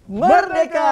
Merdeka!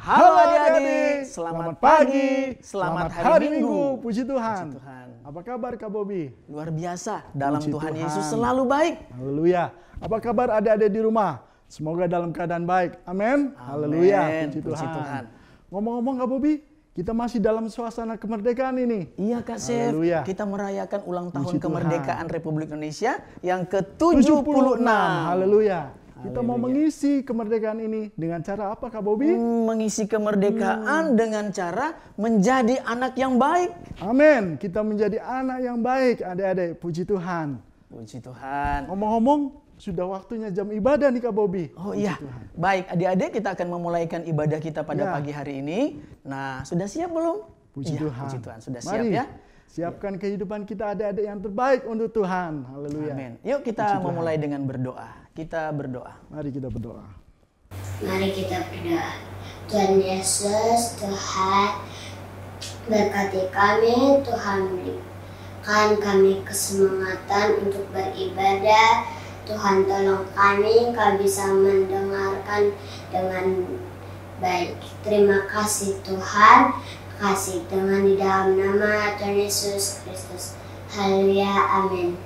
Halo adik-adik, selamat pagi, selamat hari Minggu. Puji Tuhan. Puji Tuhan. Apa kabar Kak Bobi? Luar biasa, dalam Puji Tuhan Tuhan. Yesus selalu baik. Haleluya. Apa kabar adik-adik di rumah? Semoga dalam keadaan baik. Amin. Haleluya. Puji Tuhan. Ngomong-ngomong Kak Bobi, kita masih dalam suasana kemerdekaan ini. Iya Kak Chef, Haleluya. kita merayakan ulang tahun Puji Tuhan. kemerdekaan Republik Indonesia yang ke-76. Haleluya. Kita mau mengisi kemerdekaan ini dengan cara apa Kak Bobi? Mengisi kemerdekaan dengan cara menjadi anak yang baik. Amin. Kita menjadi anak yang baik adik-adik. Puji Tuhan. Puji Tuhan. Ngomong-ngomong, sudah waktunya jam ibadah nih Kak Bobi. Oh iya, baik adik-adik, kita akan memulaikan ibadah kita pada pagi hari ini. Nah, sudah siap belum? Puji Iya, Tuhan. Puji Tuhan, sudah siap Mari, ya? siapkan kehidupan kita adik-adik yang terbaik untuk Tuhan. Haleluya. Amin. Yuk kita memulai dengan berdoa. Kita berdoa. Mari kita berdoa. Mari kita berdoa. Tuhan Yesus, Tuhan berkati kami, Tuhan berikan kami kesemangatan untuk beribadah. Tuhan tolong kami bisa mendengarkan dengan baik. Terima kasih Tuhan, kasih dengan di dalam nama Tuhan Yesus Kristus. Haleluya, amin.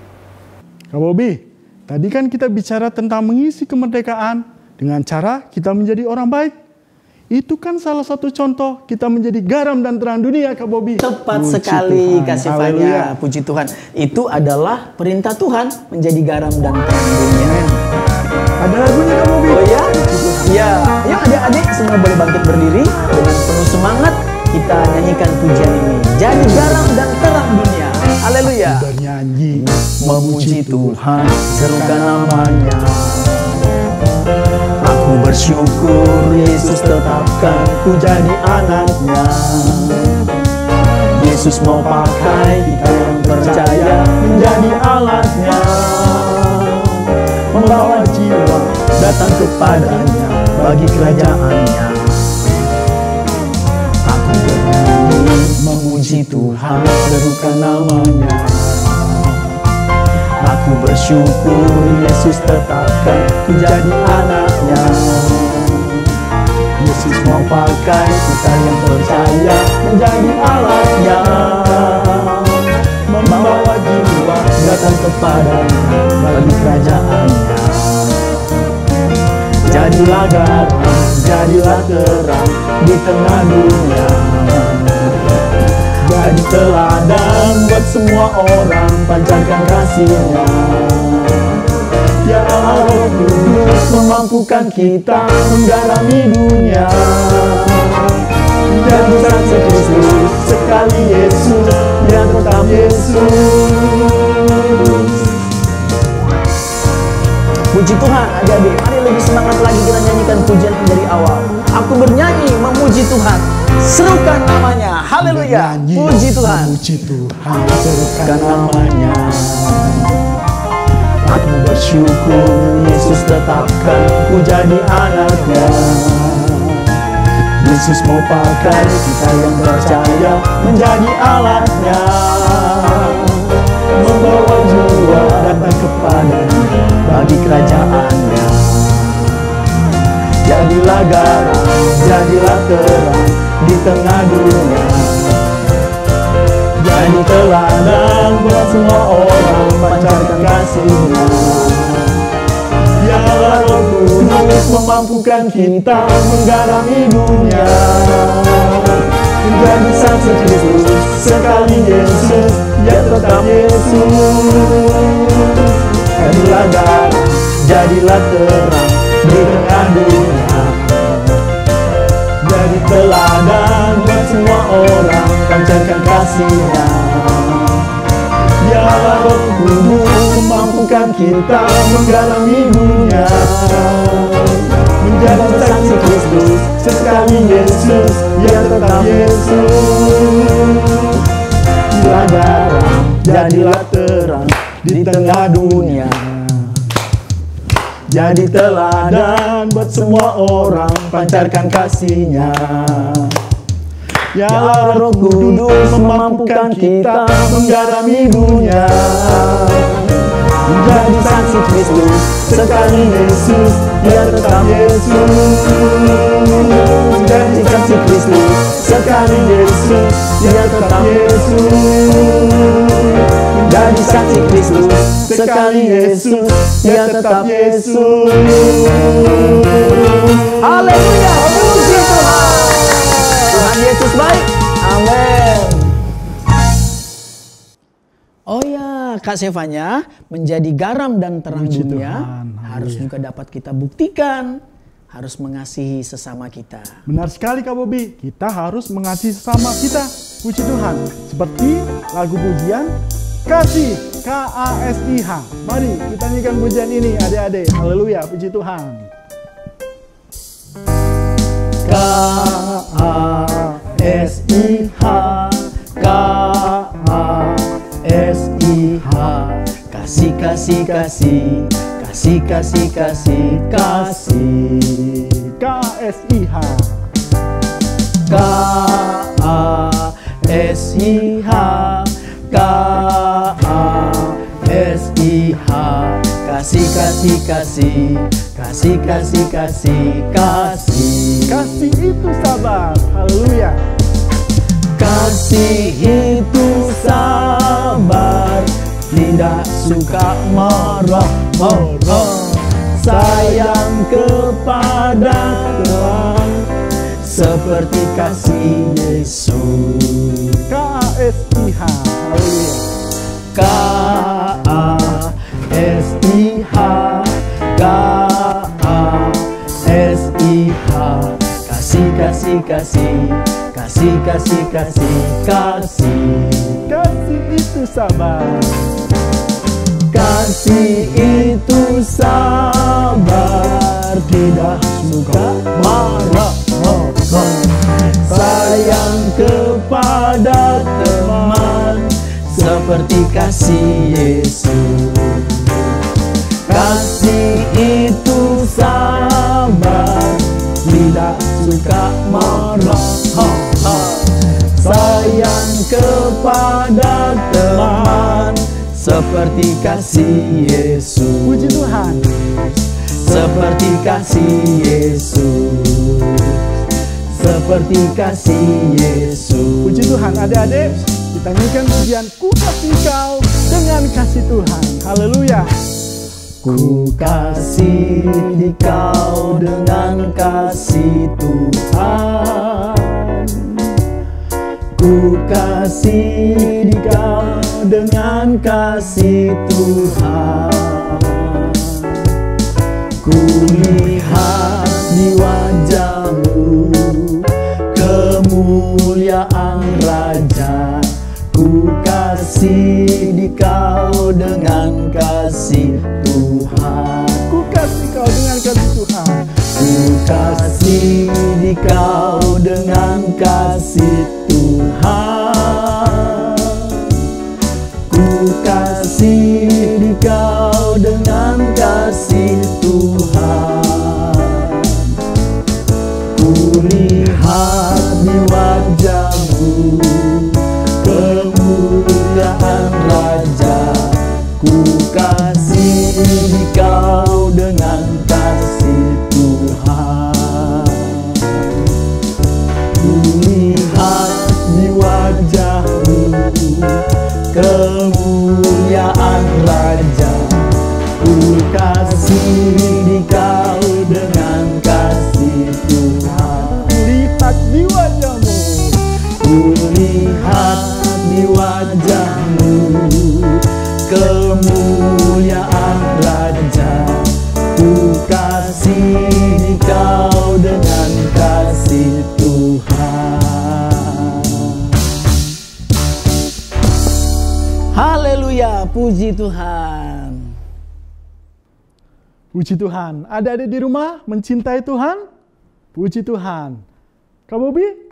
Kak Bobi, tadi kan kita bicara tentang mengisi kemerdekaan dengan cara kita menjadi orang baik. Itu kan salah satu contoh kita menjadi garam dan terang dunia Kak Bobi. Tepat Puji sekali Tuhan. kasih Haleluya. Fanya. Puji Tuhan. Itu adalah perintah Tuhan menjadi garam dan terang dunia. Ada lagunya Kak Bobi. Oh ya? Ya. Yuk adik-adik semua boleh bangkit berdiri dengan penuh semangat. Kita nyanyikan pujian ini. Jadi garam dan terang dunia. Haleluya. Bernyanyi, Memuji Tuhan, serukan namanya. Aku bersyukur Yesus tetapkan ku jadi anaknya. Yesus mau pakai kita yang percaya menjadi alatnya, membawa jiwa datang kepadanya bagi kerajaannya. Aku bernyanyi memuji Tuhan, serukan namanya. Aku bersyukur Yesus tetapkan ku jadi anaknya. Yesus mau pakai kita yang percaya menjadi alatnya, membawa jiwa datang kepadanya bagi kerajaannya. Jadilah garam, jadilah terang di tengah dunia. Jadi teladan buat semua orang, pancarkan kasih-Nya. Ya Allah Roh Kudus memampukan kita menggarami dunia. Jadi saksi Kristus, sekali Yesus, yang tetap Yesus. Puji Tuhan, adik-adik, mari lebih semangat lagi kita nyanyikan pujian dari awal. Aku bernyanyi memuji Tuhan, serukan namanya. Haleluya. Puji Tuhan. Puji Tuhan, Serukan namanya. Aku bersyukur Yesus tetapkan ku jadi anaknya. Yesus mau pakai kita yang percaya menjadi alatnya, membawa jiwa datang kepadanya bagi kerajaannya. Jadilah garam, jadilah terang di tengah dunia. Jadi teladan buat semua orang, pancarkan kasih-Nya. Ya Allah Roh Kudus memampukan kita menggarami dunia. Menjadi saksi Kristus, sekali Yesus, ya tetap Yesus. Jadilah garam, jadilah terang di tengah dunia. Jadi teladan buat semua orang, pancarkan kasih-Nya. Ya Allah Roh Kudus memampukan kita menggarami dunia. Menjadi saksi Kristus, sekali Yesus, ya tetap Yesus. Jadilah garam, jadilah terang di tengah dunia. Jadi teladan buat semua orang, pancarkan kasih-Nya. Ya Allah Roh Kudus memampukan kita menggarami dunia. Menjadi saksi Kristus, sekali Yesus, Dia tetap Yesus. Jadi kasih Kristus sekali Yesus. Dia tetap Yesus. Jadi saksi Kristus sekali Yesus. Dia tetap Yesus. Haleluya, puji Tuhan. Tuhan Yesus baik. Amin. Oh ya, Kak Sevanya, menjadi garam dan terang Puji dunia Tuhan. harus juga dapat kita buktikan, harus mengasihi sesama kita. Benar sekali Kak Bobi, kita harus mengasihi sesama kita. Puji Tuhan. Seperti lagu pujian Kasih, KASIH. Mari kita nyanyikan pujian ini adik-adik. Haleluya, puji Tuhan. KASIH, KASIH. Kasih, kasih, kasih. Kasih, kasih, kasih, kasih. KASIH. KASIH, KASIH. Kasih, kasih, kasih. Kasih, kasih, kasih, kasih. Kasih itu sabar. Haleluya. Kasih itu sabar, tidak suka marah. Sayang kepada Tuhan seperti kasih Yesus. KASIH. Haleluya. KASIH, KASIH. Kasih, kasih, kasih. Kasih, kasih, kasih, kasih. Kasih itu sabar. Kasih itu sabar, tidak suka marah. Sayang kepada teman seperti kasih Yesus. Kasih itu sabar, tidak suka marah. Sayang kepada teman seperti kasih Yesus. Puji Tuhan. Seperti kasih Yesus. Seperti kasih Yesus. Puji Tuhan, adik-adik. Kita nyanyikan pujian Ku Kasih Kau dengan kasih Tuhan. Haleluya. Ku kasih di Kau dengan kasih Tuhan. Ku kasih di Kau dengan kasih Tuhan. Ku lihat di wajah-Mu kemuliaan Raja. Ku kasih di Kau dengan kasih Tuhan. Ku kasih Kau dengan kasih Tuhan. Ku kasih di Kau dengan kasih Tuhan. Ku kasih di Kau dengan kasih Tuhan. Ku lihat di wajah-Mu kemuliaan Raja. Ku kasih di Kau dengan kasih Tuhan. Ku lihat di wajah-Mu kemuliaan Raja. Ku kasih di Kau dengan kasih Tuhan. Lihat di wajah-Mu. Ku lihat di wajah-Mu kemuliaan Raja. Ku kasih di Kau dengan kasih Tuhan. Haleluya, puji Tuhan. Puji Tuhan. Adik-adik di rumah mencintai Tuhan? Puji Tuhan. Kak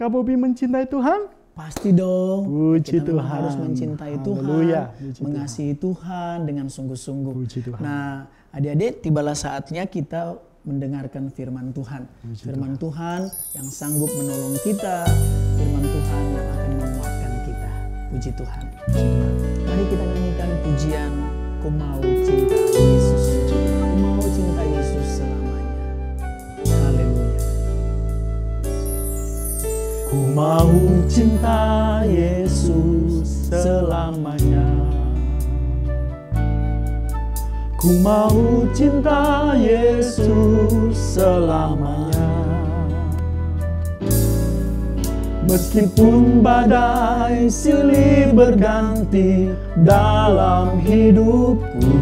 Bobi mencintai Tuhan? Pasti dong. Puji Kita Tuhan. harus mencintai Haleluya. Tuhan, Puji mengasihi Tuhan dengan sungguh-sungguh. Puji Tuhan. Nah, adik-adik, tibalah saatnya kita mendengarkan firman Tuhan. Firman Tuhan yang sanggup menolong kita, firman Tuhan yang akan menguatkan kita. Puji Tuhan. Mari kita nyanyikan pujian Ku Mau Cinta Yesus. Ku mau cinta Yesus selamanya. Ku mau cinta Yesus selamanya. Ku mau cinta Yesus selamanya. Meskipun badai silih berganti dalam hidupku,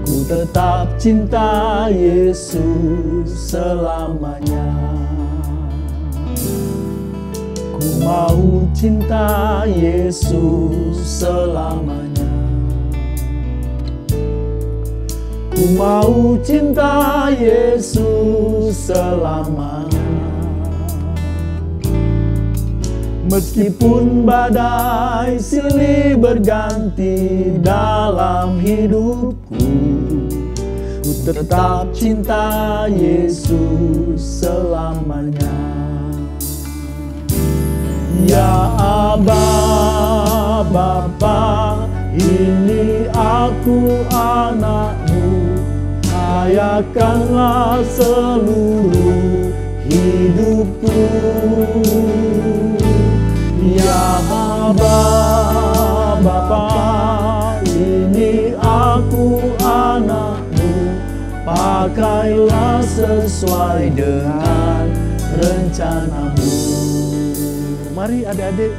ku tetap cinta Yesus selamanya. Ku mau cinta Yesus selamanya. Ku mau cinta Yesus selamanya. Meskipun badai silih berganti dalam hidupku, ku tetap cinta Yesus selamanya. Ya Aba, Bapa, ini aku anakmu, hayakanlah seluruh hidupku. Ya Aba, Bapa, ini aku anakmu, pakailah sesuai dengan rencanamu. Mari adik-adik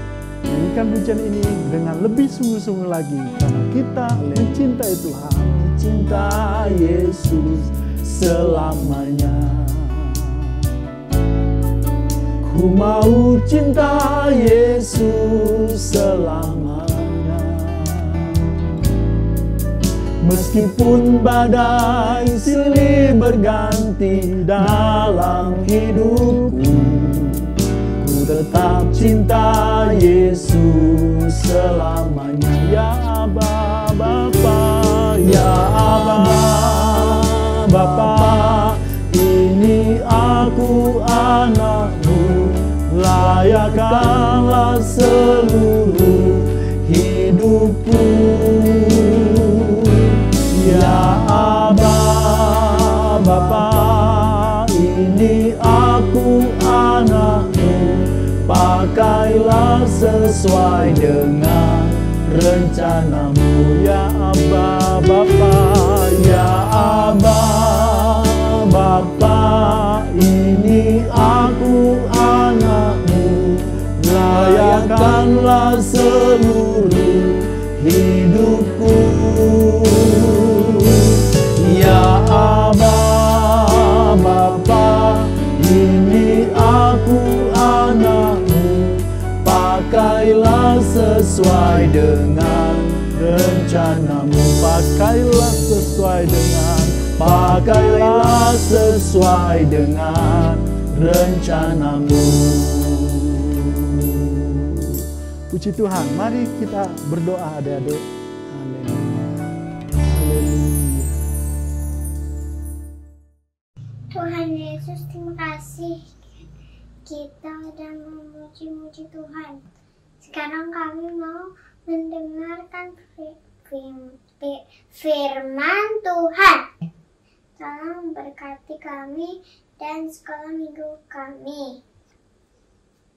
nyanyikan pujian ini dengan lebih sungguh-sungguh lagi, karena kita mencintai Tuhan, cinta Yesus selamanya. Ku mau cinta Yesus selamanya. Meskipun badai silih berganti dalam hidupku, ku tetap cinta Yesus selamanya. Ya Aba, Bapa, ya Aba, Bapa, ini aku anakmu, layakkanlah seluruh hidupku. Ya Aba, Bapa, ini aku anakmu, pakailah sesuai dengan rencanamu. Ya Aba, Bapa, ya Aba, Bapa, ini aku anakmu, layakkanlah seluruh hidupku. Ya Aba, Bapa, ini aku anakmu, pakailah sesuai dengan rencanamu. Pakailah sesuai dengan, pakailah sesuai dengan rencanamu. Puji Tuhan, mari kita berdoa adik-adik. Haleluya. Haleluya. Tuhan Yesus, terima kasih kita sudah memuji-muji Tuhan. Sekarang kami mau mendengarkan firman Tuhan. Tolong berkati kami dan sekolah minggu kami.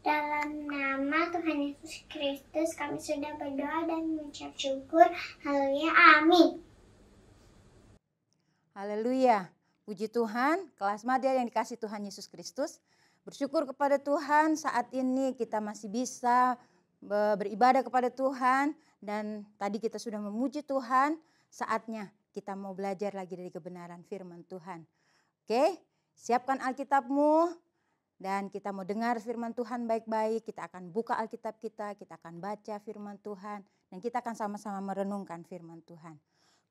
Dalam nama Tuhan Yesus Kristus kami sudah berdoa dan mengucap syukur. Haleluya, amin. Haleluya. Puji Tuhan, kelas Madya yang dikasih Tuhan Yesus Kristus. Bersyukur kepada Tuhan saat ini kita masih bisa beribadah kepada Tuhan. Dan tadi kita sudah memuji Tuhan, saatnya kita mau belajar lagi dari kebenaran firman Tuhan. Oke, siapkan Alkitabmu dan kita mau dengar firman Tuhan baik-baik. Kita akan buka Alkitab kita akan baca firman Tuhan. Dan kita akan sama-sama merenungkan firman Tuhan.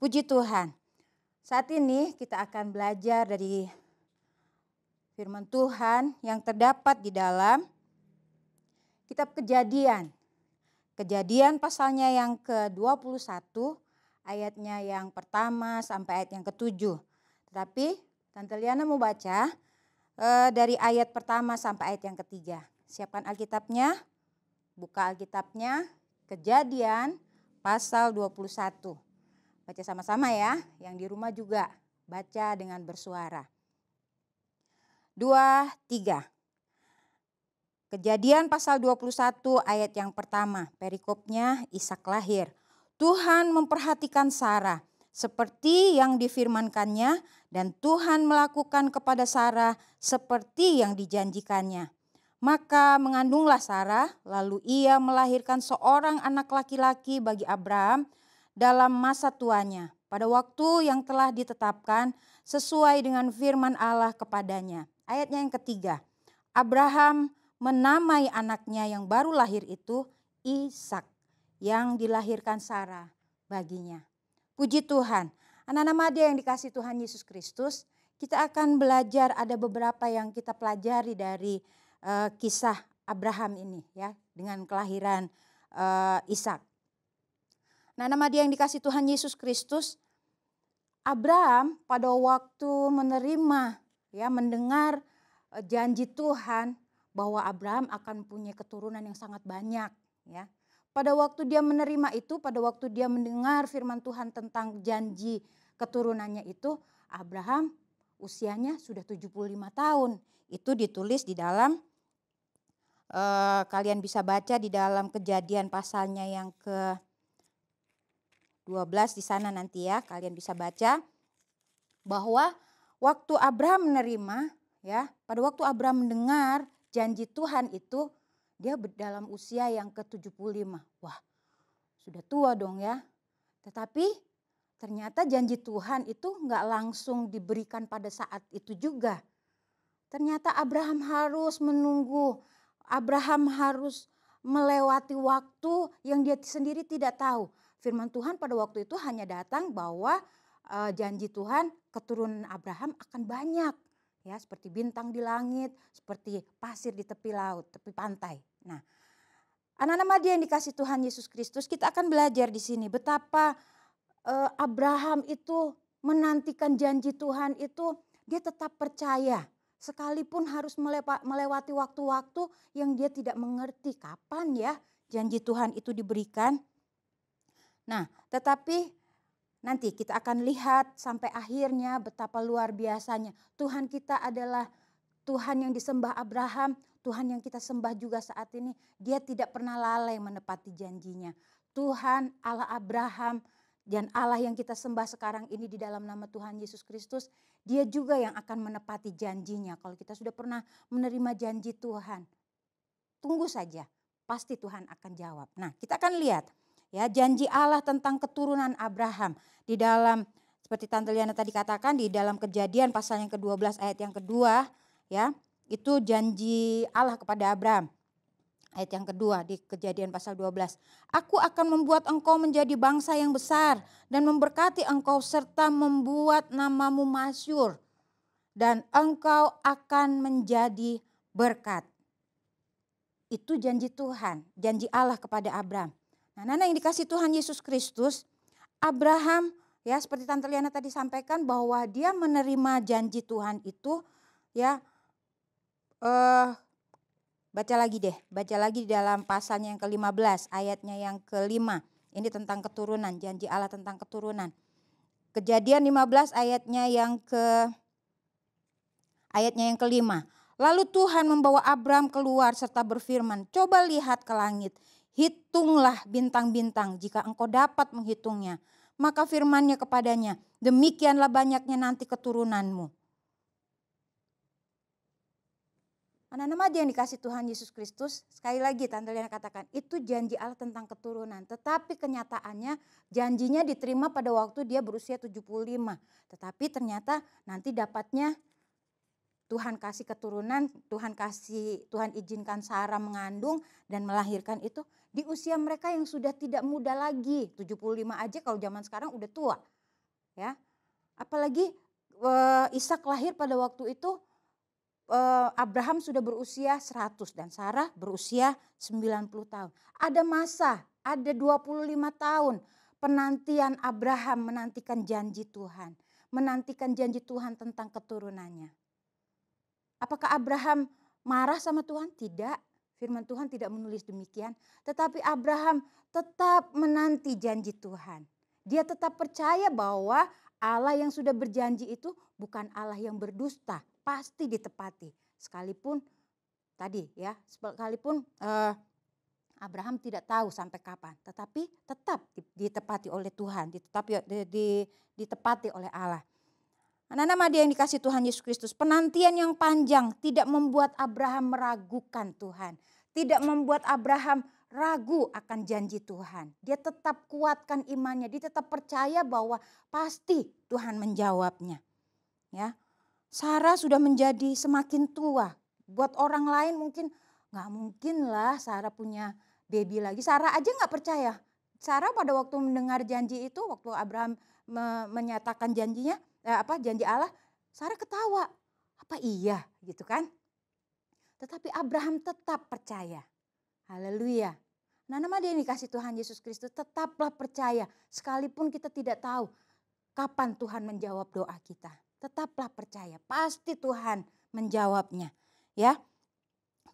Puji Tuhan. Saat ini kita akan belajar dari firman Tuhan yang terdapat di dalam kitab Kejadian. Kejadian pasalnya yang ke-21, ayatnya yang pertama sampai ayat yang ke-7. Tetapi Tante Liana mau baca dari ayat pertama sampai ayat yang ketiga. Siapkan Alkitabnya, buka Alkitabnya, Kejadian pasal 21. Baca sama-sama ya, yang di rumah juga baca dengan bersuara. 2, 3. Kejadian pasal 21 ayat yang pertama, perikopnya Ishak lahir. Tuhan memperhatikan Sarah seperti yang difirmankannya dan Tuhan melakukan kepada Sarah seperti yang dijanjikannya. Maka mengandunglah Sarah, lalu ia melahirkan seorang anak laki-laki bagi Abraham dalam masa tuanya, pada waktu yang telah ditetapkan sesuai dengan firman Allah kepadanya. Ayatnya yang ketiga, Abraham menamai anaknya yang baru lahir itu Ishak, yang dilahirkan Sarah baginya. Puji Tuhan, anak-anak Madya yang dikasihi Tuhan Yesus Kristus, kita akan belajar ada beberapa yang kita pelajari dari kisah Abraham ini ya, dengan kelahiran Ishak. Nah, anak-anak Madya yang dikasihi Tuhan Yesus Kristus, Abraham pada waktu menerima ya, mendengar janji Tuhan bahwa Abraham akan punya keturunan yang sangat banyak ya. Pada waktu dia menerima itu, pada waktu dia mendengar firman Tuhan tentang janji keturunannya itu, Abraham usianya sudah 75 tahun. Itu ditulis di dalam kalian bisa baca di dalam Kejadian pasalnya yang ke-12 di sana nanti ya, kalian bisa baca bahwa waktu Abraham menerima ya, pada waktu Abraham mendengar janji Tuhan itu, dia dalam usia yang ke-75. Wah, sudah tua dong ya. Tetapi ternyata janji Tuhan itu enggak langsung diberikan pada saat itu juga. Ternyata Abraham harus menunggu. Abraham harus melewati waktu yang dia sendiri tidak tahu. Firman Tuhan pada waktu itu hanya datang bahwa janji Tuhan keturunan Abraham akan banyak. Ya, seperti bintang di langit, seperti pasir di tepi laut, tepi pantai. Nah, anak-anak Madya yang dikasihi Tuhan Yesus Kristus, kita akan belajar di sini betapa Abraham itu menantikan janji Tuhan itu, dia tetap percaya. Sekalipun harus melewati waktu-waktu yang dia tidak mengerti kapan ya janji Tuhan itu diberikan. Nah, tetapi nanti kita akan lihat sampai akhirnya betapa luar biasanya. Tuhan kita adalah Tuhan yang disembah Abraham, Tuhan yang kita sembah juga saat ini. Dia tidak pernah lalai menepati janjinya. Tuhan Allah Abraham dan Allah yang kita sembah sekarang ini di dalam nama Tuhan Yesus Kristus, dia juga yang akan menepati janjinya. Kalau kita sudah pernah menerima janji Tuhan, tunggu saja, pasti Tuhan akan jawab. Nah, kita akan lihat ya janji Allah tentang keturunan Abraham di dalam, seperti Tante Liana tadi katakan, di dalam Kejadian pasal yang ke-12 ayat yang kedua ya, itu janji Allah kepada Abraham. Ayat yang kedua di Kejadian pasal 12. Aku akan membuat engkau menjadi bangsa yang besar dan memberkati engkau serta membuat namamu masyhur dan engkau akan menjadi berkat. Itu janji Tuhan, janji Allah kepada Abraham. Nah, anak yang dikasihi Tuhan Yesus Kristus, Abraham ya seperti Tante Liana tadi sampaikan bahwa dia menerima janji Tuhan itu ya, baca lagi di dalam pasalnya yang ke-15 ayatnya yang ke-5. Ini tentang keturunan, janji Allah tentang keturunan. Kejadian 15 ayatnya yang ke-5. Lalu Tuhan membawa Abraham keluar serta berfirman, coba lihat ke langit. Hitunglah bintang-bintang jika engkau dapat menghitungnya. Maka firman-Nya kepadanya, demikianlah banyaknya nanti keturunanmu. Anak-anak Madya yang dikasihi Tuhan Yesus Kristus, sekali lagi Tante Liana katakan, itu janji Allah tentang keturunan. Tetapi kenyataannya janjinya diterima pada waktu dia berusia 75. Tetapi ternyata nanti dapatnya Tuhan kasih keturunan, Tuhan izinkan Sarah mengandung dan melahirkan itu di usia mereka yang sudah tidak muda lagi. 75 aja kalau zaman sekarang udah tua. Ya. Apalagi Ishak lahir pada waktu itu Abraham sudah berusia 100 dan Sarah berusia 90 tahun. Ada masa, ada 25 tahun penantian Abraham menantikan janji Tuhan. Menantikan janji Tuhan tentang keturunannya. Apakah Abraham marah sama Tuhan? Tidak. Firman Tuhan tidak menulis demikian. Tetapi Abraham tetap menanti janji Tuhan. Dia tetap percaya bahwa Allah yang sudah berjanji itu bukan Allah yang berdusta. Pasti ditepati. Sekalipun tadi ya, sekalipun Abraham tidak tahu sampai kapan, tetapi tetap ditepati oleh Tuhan, ditepati oleh Allah. Anak-anak dia yang dikasih Tuhan Yesus Kristus, penantian yang panjang tidak membuat Abraham meragukan Tuhan. Tidak membuat Abraham ragu akan janji Tuhan. Dia tetap kuatkan imannya, dia tetap percaya bahwa pasti Tuhan menjawabnya. Ya, Sarah sudah menjadi semakin tua. Buat orang lain mungkin nggak mungkin lah Sarah punya baby lagi. Sarah aja nggak percaya. Sarah pada waktu mendengar janji itu, waktu Abraham menyatakan janjinya, janji Allah, Sarah ketawa. Apa iya gitu kan? Tetapi Abraham tetap percaya. Haleluya. Nah, nama dia yang dikasih Tuhan Yesus Kristus, tetaplah percaya. Sekalipun kita tidak tahu kapan Tuhan menjawab doa kita. Tetaplah percaya, pasti Tuhan menjawabnya. Ya,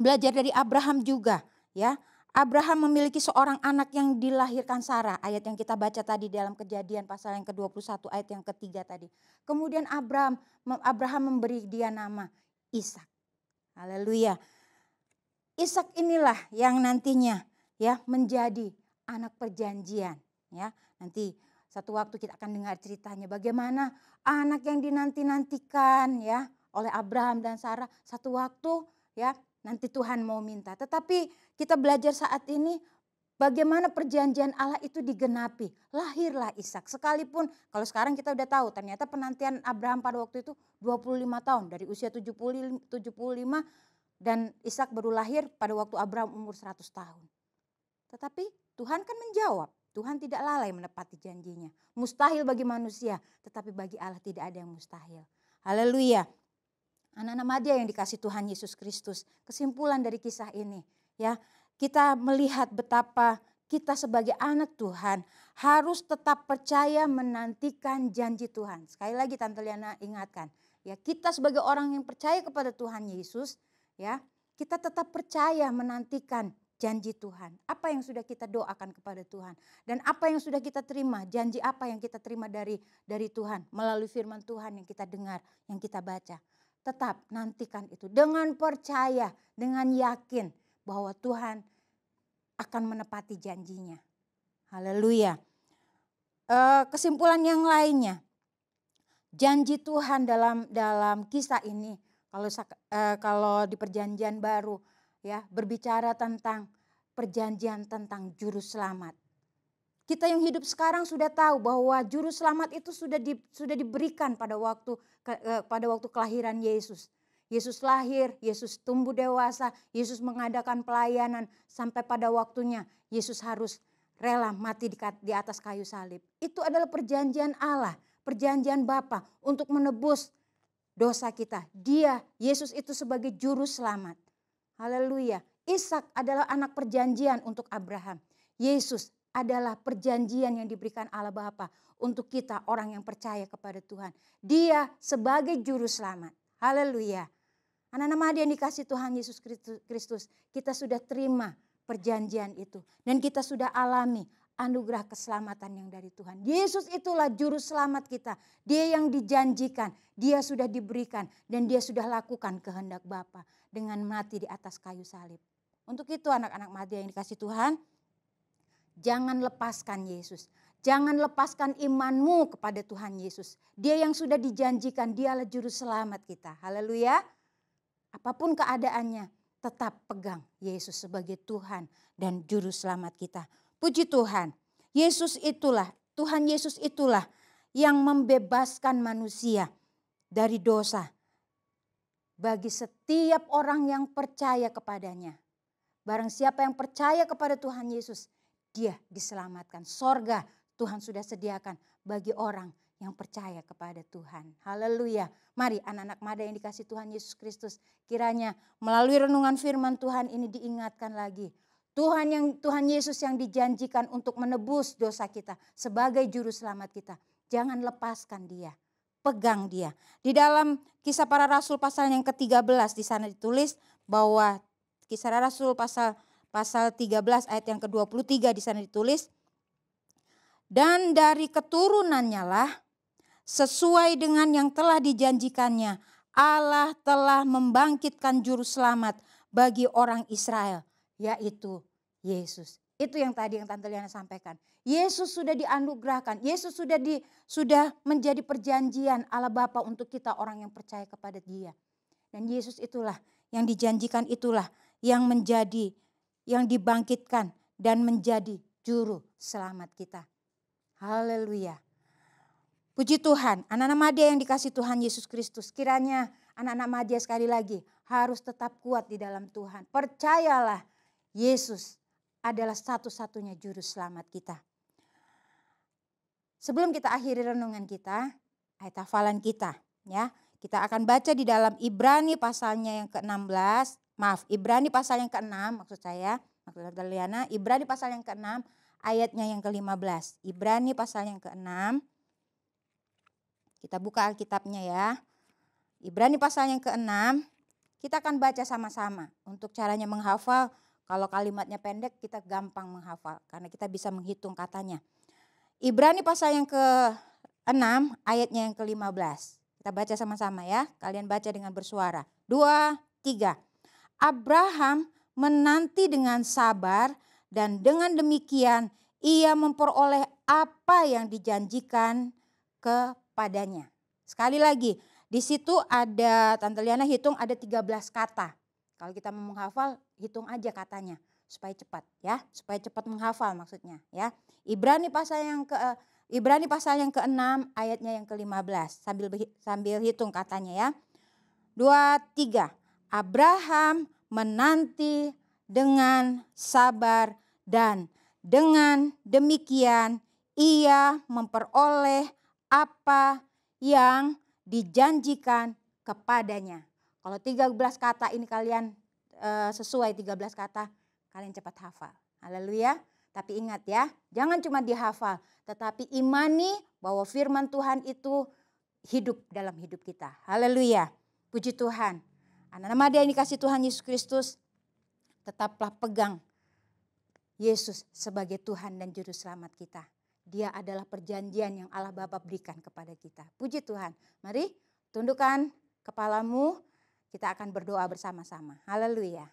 belajar dari Abraham juga. Ya, Abraham memiliki seorang anak yang dilahirkan Sarah. Ayat yang kita baca tadi dalam Kejadian pasal yang ke-21 ayat yang ketiga tadi. Kemudian Abraham memberi dia nama Ishak. Haleluya. Ishak inilah yang nantinya ya menjadi anak perjanjian. Ya, nanti satu waktu kita akan dengar ceritanya bagaimana anak yang dinanti-nantikan ya oleh Abraham dan Sarah. Satu waktu ya nanti Tuhan mau minta. Tetapi kita belajar saat ini bagaimana perjanjian Allah itu digenapi. Lahirlah Ishak. Sekalipun kalau sekarang kita udah tahu ternyata penantian Abraham pada waktu itu 25 tahun. Dari usia 75 dan Ishak baru lahir pada waktu Abraham umur 100 tahun. Tetapi Tuhan kan menjawab. Tuhan tidak lalai menepati janjinya. Mustahil bagi manusia, tetapi bagi Allah tidak ada yang mustahil. Haleluya. Anak-anak Madia yang dikasih Tuhan Yesus Kristus. Kesimpulan dari kisah ini ya, kita melihat betapa kita sebagai anak Tuhan harus tetap percaya menantikan janji Tuhan. Sekali lagi Tante Liana ingatkan, ya kita sebagai orang yang percaya kepada Tuhan Yesus, ya kita tetap percaya menantikan janji Tuhan. Apa yang sudah kita doakan kepada Tuhan dan apa yang sudah kita terima, janji apa yang kita terima dari Tuhan melalui firman Tuhan yang kita dengar, yang kita baca. Tetap nantikan itu dengan percaya, dengan yakin bahwa Tuhan akan menepati janjinya. Haleluya. Kesimpulan yang lainnya, janji Tuhan dalam kisah ini, kalau di perjanjian baru ya berbicara tentang perjanjian tentang juru selamat. Kita yang hidup sekarang sudah tahu bahwa juru selamat itu sudah diberikan pada waktu kelahiran Yesus. Yesus lahir, Yesus tumbuh dewasa, Yesus mengadakan pelayanan sampai pada waktunya Yesus harus rela mati di atas kayu salib. Itu adalah perjanjian Allah, perjanjian Bapa untuk menebus dosa kita. Dia, Yesus itu sebagai juru selamat. Haleluya. Ishak adalah anak perjanjian untuk Abraham. Yesus adalah perjanjian yang diberikan Allah Bapa untuk kita orang yang percaya kepada Tuhan. Dia sebagai juru selamat. Haleluya. Anak-anak Madia yang dikasih Tuhan Yesus Kristus, kita sudah terima perjanjian itu. Dan kita sudah alami anugerah keselamatan yang dari Tuhan. Yesus itulah juru selamat kita. Dia yang dijanjikan, dia sudah diberikan dan dia sudah lakukan kehendak Bapa dengan mati di atas kayu salib. Untuk itu anak-anak Madia yang dikasih Tuhan, jangan lepaskan Yesus. Jangan lepaskan imanmu kepada Tuhan Yesus. Dia yang sudah dijanjikan, dialah juru selamat kita. Haleluya. Apapun keadaannya, tetap pegang Yesus sebagai Tuhan dan juru selamat kita. Puji Tuhan. Tuhan Yesus itulah yang membebaskan manusia dari dosa. Bagi setiap orang yang percaya kepadanya. Barang siapa yang percaya kepada Tuhan Yesus, dia diselamatkan. Sorga Tuhan sudah sediakan bagi orang yang percaya kepada Tuhan. Haleluya. Mari anak-anak Madia yang dikasih Tuhan Yesus Kristus, kiranya melalui renungan firman Tuhan ini diingatkan lagi. Tuhan Yesus yang dijanjikan untuk menebus dosa kita sebagai juru selamat kita. Jangan lepaskan dia. Pegang dia. Di dalam Kisah Para Rasul pasal yang ke-13 di sana ditulis bahwa Kisah Rasul pasal 13 ayat yang ke-23 di sana ditulis, dan dari keturunannya lah sesuai dengan yang telah dijanjikannya Allah telah membangkitkan juru selamat bagi orang Israel, yaitu Yesus. Itu yang tadi yang Tante Liana sampaikan. Yesus sudah dianugerahkan, Yesus sudah menjadi perjanjian Allah Bapa untuk kita orang yang percaya kepada Dia. Dan Yesus itulah yang dijanjikan, itulah yang menjadi, yang dibangkitkan dan menjadi juru selamat kita. Haleluya. Puji Tuhan, anak-anak Madya yang dikasih Tuhan Yesus Kristus, kiranya anak-anak Madya sekali lagi harus tetap kuat di dalam Tuhan. Percayalah, Yesus adalah satu-satunya juru selamat kita. Sebelum kita akhiri renungan kita, ayat hafalan kita, ya, kita akan baca di dalam Ibrani pasalnya yang ke-16, Ibrani pasal yang ke-6 maksud saya, maksud Liana, Ibrani pasal yang ke-6 ayatnya yang ke-15. Ibrani pasal yang ke-6. Kita buka Alkitabnya ya. Ibrani pasal yang ke-6, kita akan baca sama-sama. Untuk caranya menghafal, kalau kalimatnya pendek kita gampang menghafal karena kita bisa menghitung katanya. Ibrani pasal yang ke-6 ayatnya yang ke-15. Kita baca sama-sama ya. Kalian baca dengan bersuara. 2, 3. Abraham menanti dengan sabar dan dengan demikian ia memperoleh apa yang dijanjikan kepadanya. Sekali lagi, di situ ada, Tante Liana hitung ada 13 kata. Kalau kita mau menghafal, hitung aja katanya supaya cepat ya, supaya cepat menghafal maksudnya ya. Ibrani pasal yang ke-6 ayatnya yang ke-15. Sambil hitung katanya ya. 2, 3. Abraham menanti dengan sabar dan dengan demikian ia memperoleh apa yang dijanjikan kepadanya. Kalau 13 kata ini kalian sesuai 13 kata, kalian cepat hafal. Haleluya. Tapi ingat ya, jangan cuma dihafal, tetapi imani bahwa firman Tuhan itu hidup dalam hidup kita. Haleluya. Puji Tuhan. Anak-anak Madya yang dikasih Tuhan Yesus Kristus, tetaplah pegang Yesus sebagai Tuhan dan Juru Selamat kita. Dia adalah perjanjian yang Allah Bapa berikan kepada kita. Puji Tuhan. Mari tundukkan kepalamu, kita akan berdoa bersama-sama. Haleluya.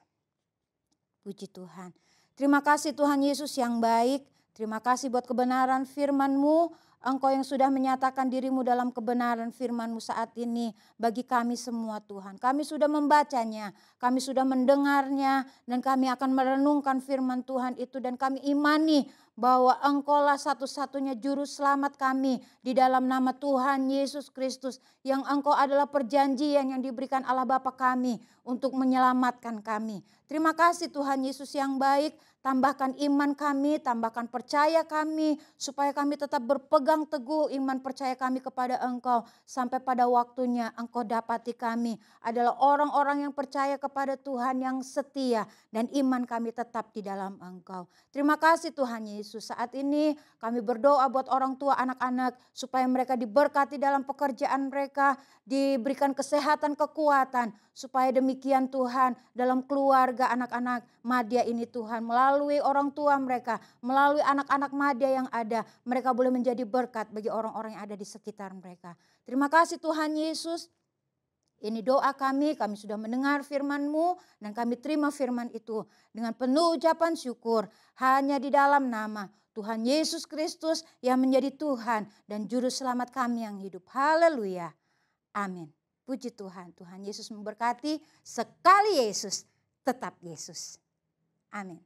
Puji Tuhan. Terima kasih Tuhan Yesus yang baik. Terima kasih buat kebenaran firman-Mu. Engkau yang sudah menyatakan diri-Mu dalam kebenaran firman-Mu saat ini bagi kami semua Tuhan. Kami sudah membacanya, kami sudah mendengarnya, dan kami akan merenungkan firman Tuhan itu. Dan kami imani bahwa Engkau-lah satu-satunya juru selamat kami di dalam nama Tuhan Yesus Kristus. Yang Engkau adalah perjanjian yang diberikan Allah Bapa kami untuk menyelamatkan kami. Terima kasih Tuhan Yesus yang baik. Tambahkan iman kami, tambahkan percaya kami, supaya kami tetap berpegang teguh iman percaya kami kepada Engkau. Sampai pada waktunya Engkau dapati kami adalah orang-orang yang percaya kepada Tuhan yang setia. Dan iman kami tetap di dalam Engkau. Terima kasih Tuhan Yesus. Saat ini kami berdoa buat orang tua anak-anak, supaya mereka diberkati dalam pekerjaan mereka, diberikan kesehatan, kekuatan. Supaya demikian Tuhan, dalam keluarga anak-anak Madya ini Tuhan, melalui orang tua mereka, melalui anak-anak Madya yang ada, mereka boleh menjadi berkat bagi orang-orang yang ada di sekitar mereka. Terima kasih Tuhan Yesus. Ini doa kami sudah mendengar firman-Mu dan kami terima firman itu dengan penuh ucapan syukur. Hanya di dalam nama Tuhan Yesus Kristus yang menjadi Tuhan dan Juru Selamat kami yang hidup. Haleluya. Amin. Puji Tuhan, Tuhan Yesus memberkati. Sekali Yesus, tetap Yesus. Amin.